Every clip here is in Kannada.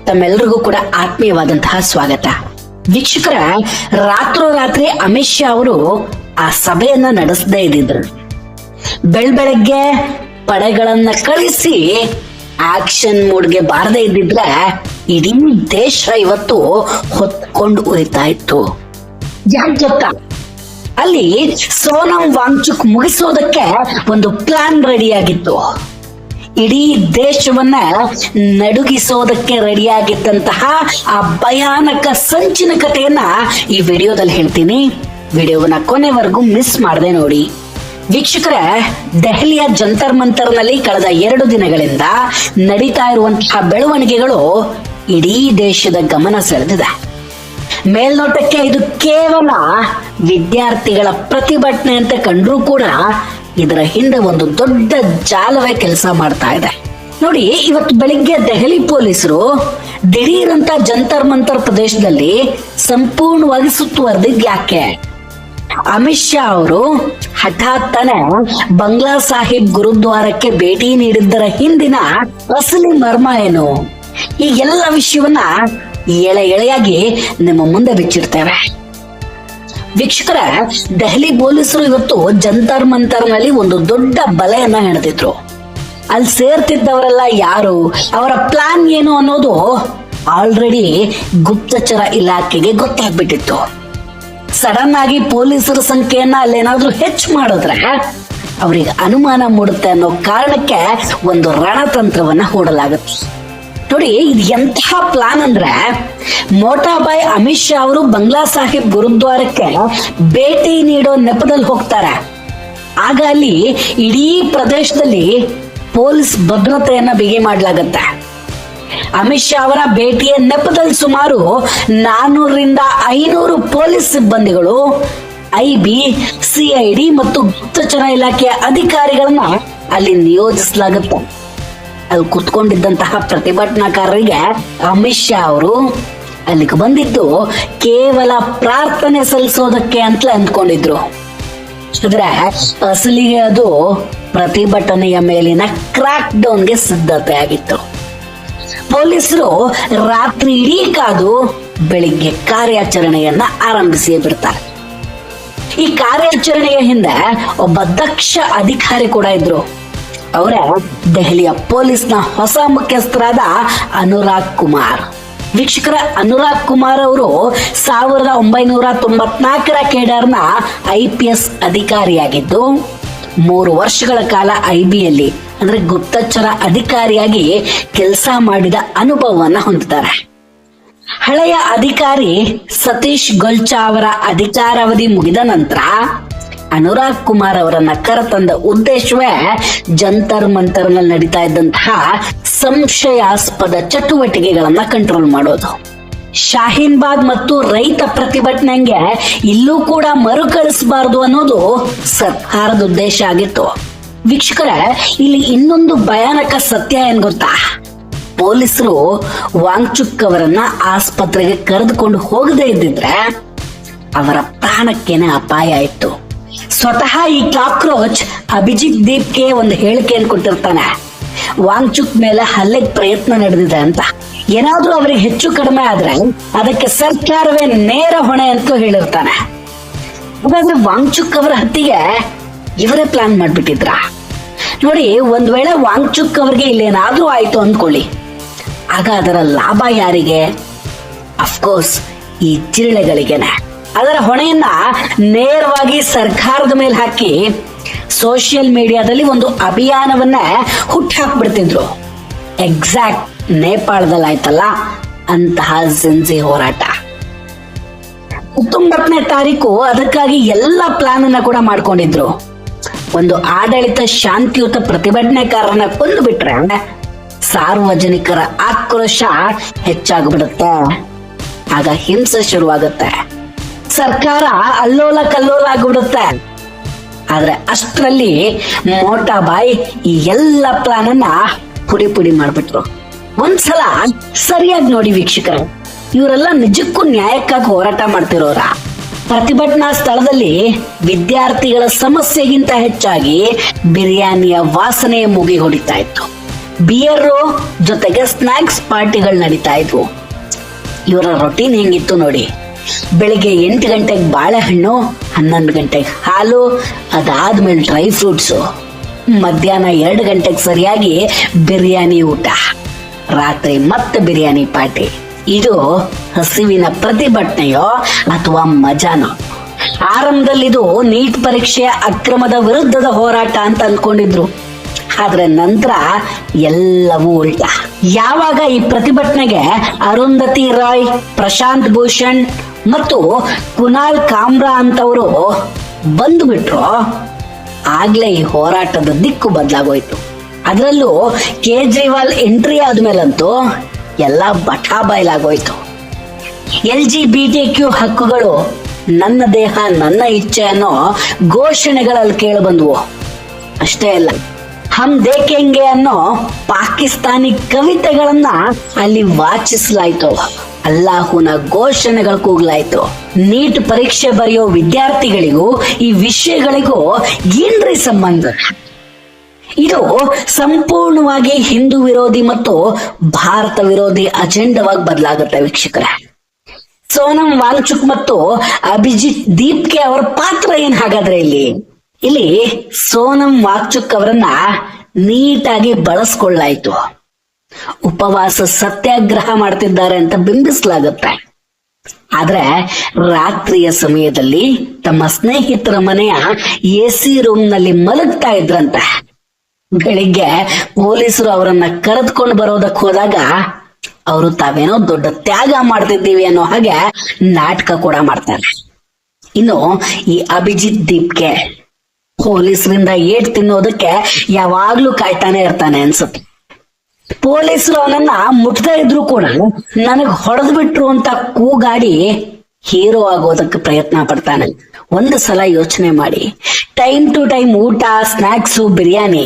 ತಮ್ಮೆಲ್ಲರಿಗೂ ಕೂಡ ಆತ್ಮೀಯವಾದಂತಹ ಸ್ವಾಗತ. ವೀಕ್ಷಕರ, ರಾತ್ರೋರಾತ್ರಿ ಅಮಿತ್ ಶಾ ಅವರು ಆ ಸಭೆಯನ್ನ ನಡೆಸದೇ ಇದ್ದಿದ್ರು. ಬೆಳಗ್ಗೆ ಪಡೆಗಳನ್ನ ಕಳಿಸಿ ಆಕ್ಷನ್ ಮೋಡ್ಗೆ ಬಾರದೇ ಇದ್ದಿದ್ರೆ ಇಡೀ ದೇಶ ಇವತ್ತು ಹೊತ್ಕೊಂಡು ಉರಿತಾ ಇತ್ತು. ಯಾಕೆ ಗೊತ್ತಾ? ಅಲ್ಲಿ ಸೋನಂ ವಾಂಗ್ಚುಕ್ ಮುಗಿಸೋದಕ್ಕೆ ಒಂದು ಪ್ಲಾನ್ ರೆಡಿ ಆಗಿತ್ತು. ಇಡೀ ದೇಶವನ್ನ ನಡುಗಿಸೋದಕ್ಕೆ ರೆಡಿಯಾಗಿದ್ದಂತಹ ಆ ಭಯಾನಕ ಸಂಚಿನ ಕಥೆಯನ್ನ ಈ ವಿಡಿಯೋದಲ್ಲಿ ಹೇಳ್ತೀನಿ. ವಿಡಿಯೋವನ್ನ ಕೊನೆವರೆಗೂ ಮಿಸ್ ಮಾಡದೆ ನೋಡಿ. ವೀಕ್ಷಕರ, ದೆಹಲಿಯ ಜಂತರ್ ಮಂತರ್ ನಲ್ಲಿ ಕಳೆದ 2 ದಿನಗಳಿಂದ ನಡೀತಾ ಇರುವಂತಹ ಬೆಳವಣಿಗೆಗಳು ಇಡೀ ದೇಶದ ಗಮನ ಸೆಳೆದಿದೆ. ಮೇಲ್ನೋಟಕ್ಕೆ ಇದು ಕೇವಲ ವಿದ್ಯಾರ್ಥಿಗಳ ಪ್ರತಿಭಟನೆ ಅಂತ ಕಂಡ್ರೂ ಕೂಡ ಇದರ ಹಿಂದೆ ಒಂದು ದೊಡ್ಡ ಜಾಲವೇ ಕೆಲಸ ಮಾಡ್ತಾ ಇದೆ. ನೋಡಿ, ಇವತ್ತು ಬೆಳಿಗ್ಗೆ ದೆಹಲಿ ಪೊಲೀಸರು ದಿಢೀರಂತ ಜಂತರ್ ಮಂತರ್ ಪ್ರದೇಶದಲ್ಲಿ ಸಂಪೂರ್ಣವಾಗಿ ಸುತ್ತುವರೆದಿದ್ ಯಾಕೆ? ಅಮಿತ್ ಶಾ ಅವರು ಹಠಾತ್ ತಾನೆ ಬಂಗ್ಲಾ ಸಾಹಿಬ್ ಗುರುದ್ವಾರಕ್ಕೆ ಭೇಟಿ ನೀಡಿದ್ದರ ಹಿಂದಿನ ಅಸಲಿ ಮರ್ಮ ಏನು? ಈ ಎಲ್ಲ ವಿಷಯವನ್ನ ಎಳೆಯಾಗಿ ನಿಮ್ಮ ಮುಂದೆ ಬಿಚ್ಚಿಡ್ತೇವೆ. ವೀಕ್ಷಕರ, ದೆಹಲಿ ಪೊಲೀಸರು ಇವತ್ತು ಜಂತರ್ ಮಂತರ್ ನಲ್ಲಿ ಒಂದು ದೊಡ್ಡ ಬಲೆಯನ್ನ ಹೆಣೆದಿದ್ರು. ಅಲ್ಲಿ ಸೇರ್ತಿದ್ದವರೆಲ್ಲ ಯಾರು, ಅವರ ಪ್ಲಾನ್ ಏನು ಅನ್ನೋದು ಆಲ್ರೆಡಿ ಗುಪ್ತಚರ ಇಲಾಖೆಗೆ ಗೊತ್ತಾಗ್ಬಿಟ್ಟಿತ್ತು. ಸಡನ್ ಆಗಿ ಪೊಲೀಸರ ಸಂಖ್ಯೆಯನ್ನ ಅಲ್ಲೇನಾದ್ರೂ ಹೆಚ್ಚು ಮಾಡಿದ್ರೆ ಅವರಿಗೆ ಅನುಮಾನ ಮೂಡುತ್ತೆ ಅನ್ನೋ ಕಾರಣಕ್ಕೆ ಒಂದು ರಣತಂತ್ರವನ್ನ ಹೂಡಲಾಗುತ್ತೆ. ನೋಡಿ, ಇದು ಎಂತಹ ಪ್ಲಾನ್ ಅಂದ್ರೆ, ಮೋಟಾಬಾಯ್ ಅಮಿತ್ ಶಾ ಅವರು ಬಂಗ್ಲಾ ಸಾಹಿಬ್ ಗುರುದ್ವಾರಕ್ಕೆ ಭೇಟಿ ನೀಡೋ ನೆಪದಲ್ಲಿ ಹೋಗ್ತಾರೆ. ಆಗ ಅಲ್ಲಿ ಇಡೀ ಪ್ರದೇಶದಲ್ಲಿ ಪೊಲೀಸ್ ಭದ್ರತೆಯನ್ನ ಬಿಗಿ ಮಾಡಲಾಗತ್ತೆ. ಅಮಿತ್ ಶಾ ಅವರ ಭೇಟಿಯ ನೆಪದಲ್ಲಿ ಸುಮಾರು 400ರಿಂದ 500 ಪೊಲೀಸ್ ಸಿಬ್ಬಂದಿಗಳು, IB, CID ಮತ್ತು ಗುಪ್ತಚರ ಇಲಾಖೆಯ ಅಧಿಕಾರಿಗಳನ್ನ ಅಲ್ಲಿ ನಿಯೋಜಿಸಲಾಗುತ್ತೆ. ಅಲ್ಲಿ ಕುತ್ಕೊಂಡಿದ್ದಂತಹ ಪ್ರತಿಭಟನಾಕಾರರಿಗೆ ಅಮಿತ್ ಶಾ ಅವರು ಅಲ್ಲಿಗೆ ಬಂದಿದ್ದು ಕೇವಲ ಪ್ರಾರ್ಥನೆ ಸಲ್ಲಿಸೋದಕ್ಕೆ ಅಂತಲೇ ಅಂದ್ಕೊಂಡಿದ್ರು. ಆದ್ರೆ ಅಸಲಿಗೆ ಅದು ಪ್ರತಿಭಟನೆಯ ಮೇಲಿನ ಕ್ರಾಕ್ ಡೌನ್ಗೆ ಸಿದ್ಧತೆ ಆಗಿತ್ತು. ಪೊಲೀಸರು ರಾತ್ರಿ ಇಡೀ ಕಾದು ಬೆಳಿಗ್ಗೆ ಕಾರ್ಯಾಚರಣೆಯನ್ನ ಆರಂಭಿಸಿ ಬಿಡ್ತಾರೆ. ಈ ಕಾರ್ಯಾಚರಣೆಯ ಹಿಂದೆ ಒಬ್ಬ ದಕ್ಷ ಅಧಿಕಾರಿ ಕೂಡ ಇದ್ರು. ಅವರೇ ದೆಹಲಿಯ ಪೊಲೀಸ್ನ ಹೊಸ ಮುಖ್ಯಸ್ಥರಾದ ಅನುರಾಗ್ ಕುಮಾರ್. ವೀಕ್ಷಕರ, ಅನುರಾಗ್ ಕುಮಾರ್ ಅವರು 1994ರ ಕೇಡರ್ನ IPS ಅಧಿಕಾರಿಯಾಗಿದ್ದು 3 ವರ್ಷಗಳ ಕಾಲ IBಯಲ್ಲಿ ಅಂದ್ರೆ ಗುಪ್ತಚರ ಅಧಿಕಾರಿಯಾಗಿ ಕೆಲಸ ಮಾಡಿದ ಅನುಭವವನ್ನ ಹೊಂದಿದ್ದಾರೆ. ಹಳೆಯ ಅಧಿಕಾರಿ ಸತೀಶ್ ಗೋಲ್ಚಾ ಅವರ ಅಧಿಕಾರಾವಧಿ ಮುಗಿದ ನಂತರ ಅನುರಾಗ್ ಕುಮಾರ್ ಅವರನ್ನ ಕರೆತಂದ ಉದ್ದೇಶವೇ ಜಂತರ್ ಮಂತರ್ ನಲ್ಲಿ ನಡೀತಾ ಇದ್ದಂತಹ ಸಂಶಯಾಸ್ಪದ ಚಟುವಟಿಕೆಗಳನ್ನ ಕಂಟ್ರೋಲ್ ಮಾಡೋದು. ಶಾಹೀನ್ ಬಾಗ್ ಮತ್ತು ರೈತ ಪ್ರತಿಭಟನೆಗೆ ಇಲ್ಲೂ ಕೂಡ ಮರುಕಳಿಸಬಾರದು ಅನ್ನೋದು ಸರ್ಕಾರದ ಉದ್ದೇಶ ಆಗಿತ್ತು. ವೀಕ್ಷಕರ, ಇಲ್ಲಿ ಇನ್ನೊಂದು ಭಯಾನಕ ಸತ್ಯ ಏನ್ ಗೊತ್ತಾ? ಪೊಲೀಸರು ವಾಂಗ್ಚುಕ್ ಅವರನ್ನ ಆಸ್ಪತ್ರೆಗೆ ಕರೆದುಕೊಂಡು ಹೋಗದೇ ಇದ್ದಿದ್ರೆ ಅವರ ಪ್ರಾಣಕ್ಕೇನೆ ಅಪಾಯ ಇತ್ತು. ಸ್ವತಃ ಈ ಕಾಕ್ರೋಚ್ ಅಭಿಜಿತ್ ದೀಪ್ಗೆ ಒಂದು ಹೇಳಿಕೆಯನ್ನು ಕೊಟ್ಟಿರ್ತಾನೆ. ವಾಂಗ್ಚುಕ್ ಮೇಲೆ ಹಲ್ಲೆಗೆ ಪ್ರಯತ್ನ ನಡೆದಿದೆ ಅಂತ. ಏನಾದ್ರೂ ಅವರಿಗೆ ಹೆಚ್ಚು ಕಡಿಮೆ ಆದ್ರೆ ಅದಕ್ಕೆ ಸರ್ಕಾರವೇ ನೇರ ಹೊಣೆ ಅಂತ ಹೇಳಿರ್ತಾನೆ. ಹಾಗಾದ್ರೆ ವಾಂಗ್ಚುಕ್ ಅವರ ಹತ್ಯೆಗೆ ಇವರೇ ಪ್ಲಾನ್ ಮಾಡ್ಬಿಟ್ಟಿದ್ರ? ನೋಡಿ, ಒಂದ್ ವೇಳೆ ವಾಂಗ್ಚುಕ್ ಅವರಿಗೆ ಇಲ್ಲೇನಾದ್ರೂ ಆಯ್ತು ಅಂದ್ಕೊಳ್ಳಿ, ಆಗ ಅದರ ಲಾಭ ಯಾರಿಗೆ? ಅಫ್ಕೋರ್ಸ್ ಈ ಜಿರಳೆಗಳಿಗೆನೆ. ಅದರ ಹೊಣೆಯನ್ನ ನೇರವಾಗಿ ಸರ್ಕಾರದ ಮೇಲೆ ಹಾಕಿ ಸೋಷಿಯಲ್ ಮೀಡಿಯಾದಲ್ಲಿ ಒಂದು ಅಭಿಯಾನವನ್ನ ಹುಟ್ಟಾಕ್ಬಿಡ್ತಿದ್ರು. ಎಕ್ಸಾಕ್ಟ್ ನೇಪಾಳದಲ್ಲಿ ಆಯ್ತಲ್ಲ ಅಂತಹ ಜಿನ್ಸಿ ಹೋರಾಟ. 19ನೇ ತಾರೀಕು ಅದಕ್ಕಾಗಿ ಎಲ್ಲ ಪ್ಲಾನ್ ಅನ್ನ ಕೂಡ ಮಾಡ್ಕೊಂಡಿದ್ರು. ಒಂದು ಆಡಳಿತ ಶಾಂತಿಯುತ ಪ್ರತಿಭಟನೆಕಾರರನ್ನ ಕೊಂದು ಬಿಟ್ರೆ ಸಾರ್ವಜನಿಕರ ಆಕ್ರೋಶ ಹೆಚ್ಚಾಗ್ಬಿಡುತ್ತೆ. ಆಗ ಹಿಂಸೆ ಶುರುವಾಗುತ್ತೆ. ಸರ್ಕಾರ ಅಲ್ಲೋಲ ಕಲ್ಲೋಲ ಆಗ್ಬಿಡುತ್ತೆ. ಆದ್ರೆ ಅಷ್ಟರಲ್ಲಿ ಮೋಟಾಬಾಯ್ ಈ ಎಲ್ಲ ಪ್ಲಾನ್ ಅನ್ನ ಪುಡಿ ಪುಡಿ ಮಾಡ್ಬಿಟ್ರು. ಒಂದ್ಸಲ ಸರಿಯಾಗಿ ನೋಡಿ ವೀಕ್ಷಕರ, ಇವರೆಲ್ಲ ನಿಜಕ್ಕೂ ನ್ಯಾಯಕ್ಕಾಗಿ ಹೋರಾಟ ಮಾಡ್ತಿರೋರ? ಪ್ರತಿಭಟನಾ ಸ್ಥಳದಲ್ಲಿ ವಿದ್ಯಾರ್ಥಿಗಳ ಸಮಸ್ಯೆಗಿಂತ ಹೆಚ್ಚಾಗಿ ಬಿರಿಯಾನಿಯ ವಾಸನೆ ಮುಗಿ ಹೊಡಿತಾ ಇತ್ತು. ಬಿಯರು ಜೊತೆಗೆ ಸ್ನಾಕ್ಸ್ ಪಾರ್ಟಿಗಳು ನಡೀತಾ ಇದ್ವು. ಇವರ ರೊಟೀನ್ ಹೆಂಗಿತ್ತು ನೋಡಿ. ಬೆಳಿಗ್ಗೆ 8 ಗಂಟೆಗೆ ಬಾಳೆಹಣ್ಣು, 11 ಗಂಟೆಗೆ ಹಾಲು, ಅದಾದ್ಮೇಲೆ ಡ್ರೈ ಫ್ರೂಟ್ಸು, ಮಧ್ಯಾಹ್ನ 2 ಗಂಟೆಗೆ ಸರಿಯಾಗಿ ಬಿರಿಯಾನಿ ಊಟ, ರಾತ್ರಿ ಮತ್ತೆ ಬಿರಿಯಾನಿ ಪಾರ್ಟಿ. ಇದು ಹಸಿವಿನ ಪ್ರತಿಭಟನೆಯೋ ಅಥವಾ ಮಜಾನೋ? ಆರಂಭದಲ್ಲಿ ಇದು ನೀಟ್ ಪರೀಕ್ಷೆಯ ಅಕ್ರಮದ ವಿರುದ್ಧದ ಹೋರಾಟ ಅಂತ ಅನ್ಕೊಂಡಿದ್ರು. ಆದ್ರೆ ನಂತರ ಎಲ್ಲವೂ ಉಲ್ಟಾ. ಯಾವಾಗ ಈ ಪ್ರತಿಭಟನೆಗೆ ಅರುಂಧತಿ ರಾಯ್, ಪ್ರಶಾಂತ್ ಭೂಷಣ್ ಮತ್ತು ಕುನಾಲ್ ಕಾಮ್ರಾ ಅಂತವರು ಬಂದ್ಬಿಟ್ರು, ಆಗ್ಲೇ ಈ ಹೋರಾಟದ ದಿಕ್ಕು ಬದಲಾಗೋಯ್ತು. ಅದರಲ್ಲೂ ಕೇಜ್ರಿವಾಲ್ ಎಂಟ್ರಿ ಆದ್ಮೇಲಂತೂ ಎಲ್ಲ ಬಟಾ ಬಯಲಾಗೋಯ್ತು. LGBTQ ಹಕ್ಕುಗಳು, ನನ್ನ ದೇಹ ನನ್ನ ಇಚ್ಛೆ ಅನ್ನೋ ಘೋಷಣೆಗಳಲ್ಲಿ ಕೇಳಿಬಂದ್ವು. ಅಷ್ಟೇ ಅಲ್ಲ, ಹಮ್ ದೇಖೆಂಗೆ ಅನ್ನೋ ಪಾಕಿಸ್ತಾನಿ ಕವಿತೆಗಳನ್ನ ಅಲ್ಲಿ ವಾಚಿಸಲಾಯ್ತು. ಅಲ್ಲಾಹುನ ಘೋಷಣೆಗಳು ಕೂಗ್ಲಾಯ್ತು. ನೀಟ್ ಪರೀಕ್ಷೆ ಬರೆಯೋ ವಿದ್ಯಾರ್ಥಿಗಳಿಗೂ ಈ ವಿಷಯಗಳಿಗೂ ಏನ್ರಿ ಸಂಬಂಧ? ಇದು ಸಂಪೂರ್ಣವಾಗಿ ಹಿಂದೂ ವಿರೋಧಿ ಮತ್ತು ಭಾರತ ವಿರೋಧಿ ಅಜೆಂಡವಾಗಿ ಬದಲಾಗುತ್ತೆ ವೀಕ್ಷಕರೇ. ಸೋನಂ ವಾಂಗ್ಚುಕ್ ಮತ್ತು ಅಭಿಜಿತ್ ದೀಪ್ಗೆ ಅವರ ಪಾತ್ರ ಏನ್ ಹಾಗಾದ್ರೆ ಇಲ್ಲಿ ಸೋನಂ ವಾಂಗ್ಚುಕ್ ಅವರನ್ನ ನೀಟಾಗಿ ಬಳಸ್ಕೊಳ್ಳಾಯ್ತು. ಉಪವಾಸ ಸತ್ಯಾಗ್ರಹ ಮಾಡ್ತಿದ್ದಾರೆ ಅಂತ ಬಿಂಬಿಸಲಾಗುತ್ತೆ. ಆದ್ರೆ ರಾತ್ರಿಯ ಸಮಯದಲ್ಲಿ ತಮ್ಮ ಸ್ನೇಹಿತರ ಮನೆಯ AC ರೂಮ್ ನಲ್ಲಿ ಮಲಗ್ತಾ ಇದ್ರಂತೆ. ಬೆಳಿಗ್ಗೆ ಪೊಲೀಸರು ಅವರನ್ನ ಕರೆದುಕೊಂಡು ಬರೋದಕ್ಕೆ ಹೋದಾಗ ಅವರು ತಾವೇನೋ ದೊಡ್ಡ ತ್ಯಾಗ ಮಾಡ್ತಿದ್ದೀವಿ ಅನ್ನೋ ಹಾಗೆ ನಾಟಕ ಕೂಡ ಮಾಡ್ತಾರೆ. ಇನ್ನು ಈ ಅಭಿಜಿತ್ ದೀಪ್ಗೆ ಪೊಲೀಸರಿಂದ ಏಟ್ ತಿನ್ನೋದಕ್ಕೆ ಯಾವಾಗ್ಲೂ ಕಾಯ್ತಾನೆ ಇರ್ತಾನೆ ಅನ್ಸುತ್ತೆ. ಪೊಲೀಸರು ಅವನನ್ನ ಮುಟ್ತಾ ಇದ್ರು ಕೂಡ ನನಗ್ ಹೊಡೆದು ಬಿಟ್ರು ಅಂತ ಕೂಗಾಡಿ ಹೀರೋ ಆಗೋದಕ್ಕೆ ಪ್ರಯತ್ನ ಪಡ್ತಾನೆ. ಒಂದು ಸಲ ಯೋಚನೆ ಮಾಡಿ, ಟೈಮ್ ಟು ಟೈಮ್ ಊಟ, ಸ್ನಾಕ್ಸು, ಬಿರಿಯಾನಿ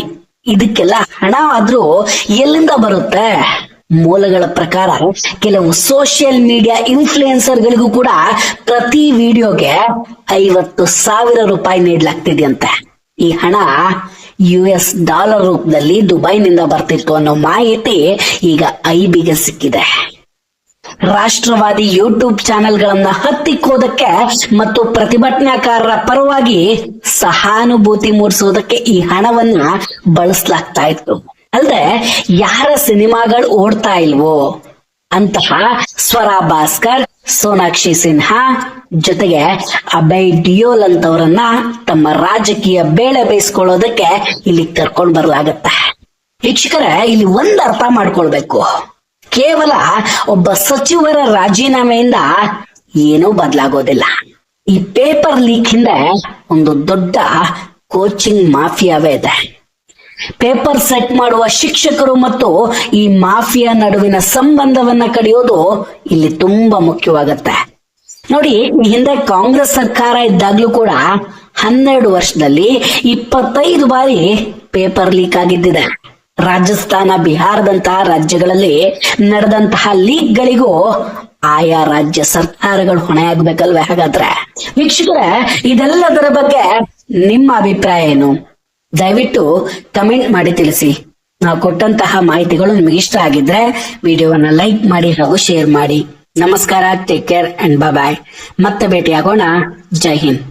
ಇದಕ್ಕೆಲ್ಲ ಹಣ ಆದ್ರೂ ಎಲ್ಲಿಂದ ಬರುತ್ತೆ? ಮೂಲಗಳ ಪ್ರಕಾರ ಕೆಲವು ಸೋಷಿಯಲ್ ಮೀಡಿಯಾ ಇನ್ಫ್ಲೂಯೆನ್ಸರ್ಗಳಿಗೂ ಕೂಡ ಪ್ರತಿ ವಿಡಿಯೋಗೆ 50,000 ರೂಪಾಯಿ ನೀಡಲಾಗ್ತಿದೆಯಂತೆ. ಈ ಹಣ US ಡಾಲರ್ ರೂಪದಲ್ಲಿ ದುಬೈನಿಂದ ಬರ್ತಿತ್ತು ಅನ್ನೋ ಮಾಹಿತಿ ಈಗ IBಗೆ ಸಿಕ್ಕಿದೆ. ರಾಷ್ಟ್ರವಾದಿ ಯೂಟ್ಯೂಬ್ ಚಾನೆಲ್ಗಳನ್ನ ಹತ್ತಿಕ್ಕೋದಕ್ಕೆ ಮತ್ತು ಪ್ರತಿಭಟನಾಕಾರರ ಪರವಾಗಿ ಸಹಾನುಭೂತಿ ಮೂಡಿಸೋದಕ್ಕೆ ಈ ಹಣವನ್ನ ಬಳಸಲಾಗ್ತಾ ಇತ್ತು. ಅಲ್ಲದೆ ಯಾರ ಸಿನಿಮಾಗಳು ಓಡ್ತಾ ಇಲ್ವೋ ಅಂತಹ ಸ್ವರಾ ಭಾಸ್ಕರ್, ಸೋನಾಕ್ಷಿ ಸಿನ್ಹಾ ಜೊತೆಗೆ ಅಭಯ್ ಡಿಯೋಲ್ ಅಂತವರನ್ನ ತಮ್ಮ ರಾಜಕೀಯ ಬೇಳೆ ಬೇಯಿಸ್ಕೊಳ್ಳೋದಕ್ಕೆ ಇಲ್ಲಿ ಕರ್ಕೊಂಡ್ ಬರ್ಲಾಗತ್ತೆ. ವೀಕ್ಷಕರೇ, ಇಲ್ಲಿ ಒಂದ್ ಅರ್ಥ ಮಾಡ್ಕೊಳ್ಬೇಕು. ಕೇವಲ ಒಬ್ಬ ಸಚಿವರ ರಾಜೀನಾಮೆಯಿಂದ ಏನೂ ಬದಲಾಗೋದಿಲ್ಲ. ಈ ಪೇಪರ್ ಲೀಕ್ ಹಿಂದೆ ಒಂದು ದೊಡ್ಡ ಕೋಚಿಂಗ್ ಮಾಫಿಯಾವೇ ಇದೆ. ಪೇಪರ್ ಸೆಟ್ ಮಾಡುವ ಶಿಕ್ಷಕರು ಮತ್ತು ಈ ಮಾಫಿಯಾ ನಡುವಿನ ಸಂಬಂಧವನ್ನ ಕಡಿಯೋದು ಇಲ್ಲಿ ತುಂಬಾ ಮುಖ್ಯವಾಗತ್ತೆ. ನೋಡಿ, ಈ ಹಿಂದೆ ಕಾಂಗ್ರೆಸ್ ಸರ್ಕಾರ ಇದ್ದಾಗ್ಲೂ ಕೂಡ 12 ವರ್ಷದಲ್ಲಿ 25 ಬಾರಿ ಪೇಪರ್ ಲೀಕ್ ಆಗಿದ್ದಿದೆ. ರಾಜಸ್ಥಾನ, ಬಿಹಾರದಂತಹ ರಾಜ್ಯಗಳಲ್ಲಿ ನಡೆದಂತಹ ಲೀಕ್ ಗಳಿಗೂ ಆಯಾ ರಾಜ್ಯ ಸರ್ಕಾರಗಳು ಹೊಣೆಯಾಗಬೇಕಲ್ವೇ? ಹಾಗಾದ್ರೆ ವೀಕ್ಷಕರೇ, ಇದೆಲ್ಲದರ ಬಗ್ಗೆ ನಿಮ್ಮ ಅಭಿಪ್ರಾಯ ಏನು? ದಯವಿಟ್ಟು ಕಮೆಂಟ್ ಮಾಡಿ ತಿಳಿಸಿ. ನಾವು ಕೊಟ್ಟಂತಹ ಮಾಹಿತಿಗಳು ನಿಮಗೆ ಇಷ್ಟ ಆಗಿದ್ರೆ ವಿಡಿಯೋವನ್ನ ಲೈಕ್ ಮಾಡಿ ಹಾಗೂ ಶೇರ್ ಮಾಡಿ. ನಮಸ್ಕಾರ, ಟೇಕ್ ಕೇರ್ ಅಂಡ್ ಬಾಯ್. ಮತ್ತೆ ಭೇಟಿಯಾಗೋಣ. ಜೈ ಹಿಂದ್.